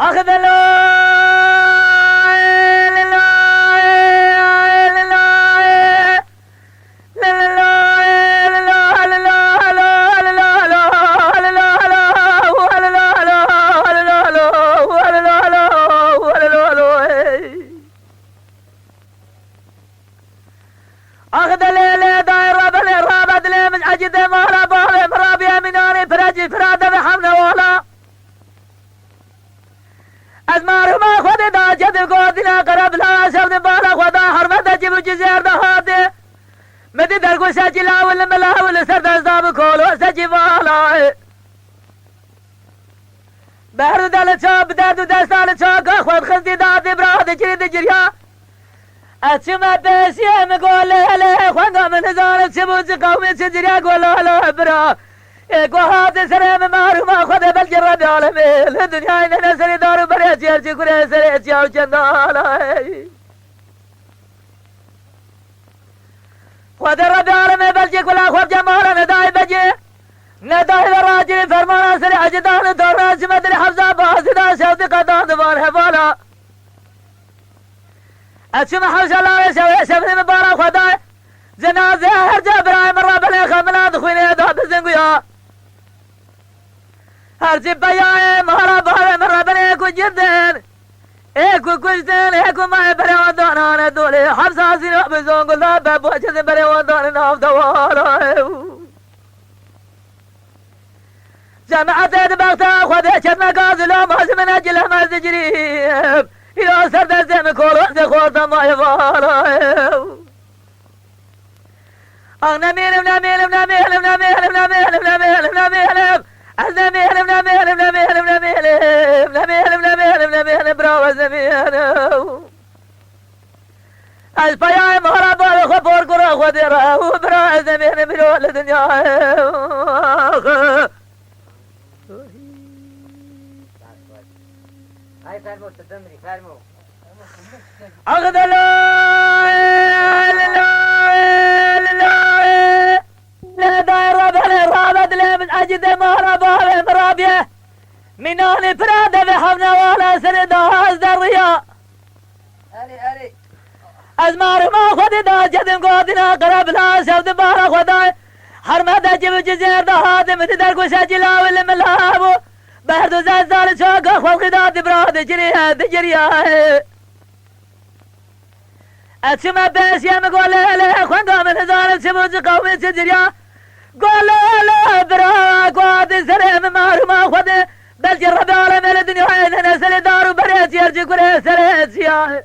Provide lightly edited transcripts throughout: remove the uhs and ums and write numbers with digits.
أخذ الليل داير بالرابط لي من عجد مهلا بالي مرابي مناني فرجي فرادة بحمنا ولا أزمار ما خود دا جد قودنا قرب لا شبد بالا خدا حرمت جيب جزير دا هادي مدي درقو سجلا والملا والسرد ازداب كولو سجبالا بحر دل چاب درد دستال چاقا خود خزدي دادي براد جريد جريا أتشما بيسي مقول لي خوانقا من زارب شبوز قومي سجريا قولو لا برا ايقو هاتي سريم مارو ما خود بالجرب عالمي الدنيا إننا سري دارو بريتي ارجي كوري سريتي او چندالا خود رب عالمي بلجي كلا خوب جمالا نداي بجي نداي براجي فرمانا سري عجدان دورنا سمدري حفظا بازدا شوتي قدان دوار حفالا أتشم حوش الله يشوي شفني مبارا خداي جنازة هرجا برايم ربنا خمنا دخويني داد زنقيا هرجي بياي مهرا بارم ربنا كو جدن ايكو كجدن ايكو ماي بري ودانا ندولي حبسا سينا بزون قلنا بابو اجد بري ودانا ناف دوارا جماعة بغتا خدي شدنا قازلو مازمن اجل ما زجريب إلى سرد زم كورن زخورت ما يفعله أنا ميلم نميلم نميلم نميلم نميلم نميلم نميلم النميلم نميلم نميلم نميلم نميلم نميلم نميلم براو الزميلم البياء مهرب الخبور كرا خديرا وبراو الزميلم بلو الدنيا هاي فرمو تدمري فرمو أخذ لا داير رابط لي من أجد مهربا مرابيه مناني فرادة بحمنا ولا سردا أزدريا ألي أزمار ما خدي دا جدم قادنا قرب لا شبد بارا خداي حرمة جيب جزير دا هادم تدرقو سجلا والملابو بهردو زازال شوقا خوخي دا دبراد جريا أتشما بيس يا مقول لي خوانقا من زارب شبوز قومي سجريا قول لي برا قواد سريم مارو ما خودي بل جرب عالم الدنيا إذن سري دارو بريت يرجي كوري سريت يا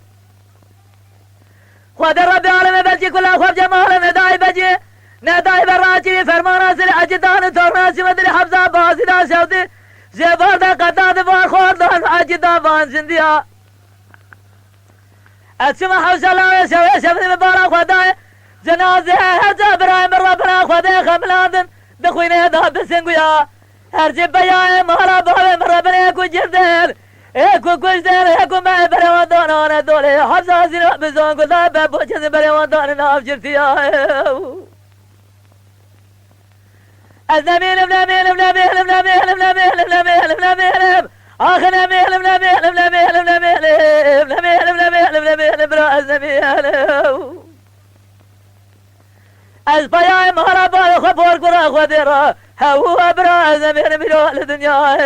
خود رب عالم بلجي كلا خوب جمال نداي بجي نداي براجي فرمانا سري عجدان تورناسي مدري حفظا بازي دا شوتي زبار دا قداد بار خوردان عجدا بان زنديا أتشما حوش الله يشوي شفني مبارا خداي جنازة هرجا برايم ربنا خداي خملاندن دخويني هدا بسنقيا هرجي بياي مهلا بابي ربنا كو جردن ايكو كجدن ايكو ما بري ودانا ندولي حفظا زينا بزون قدا بابو جز بري ودانا ناف جرتيا النميلم نميلم نميلم نميلم نميلم نميلم نميلم آخر نميلم نميلم نميلم نميلم نميلم نميلم نميلم برا نميلم البياء مهرب الخبور كرا خديرا هو برا نميلم برا الدنيا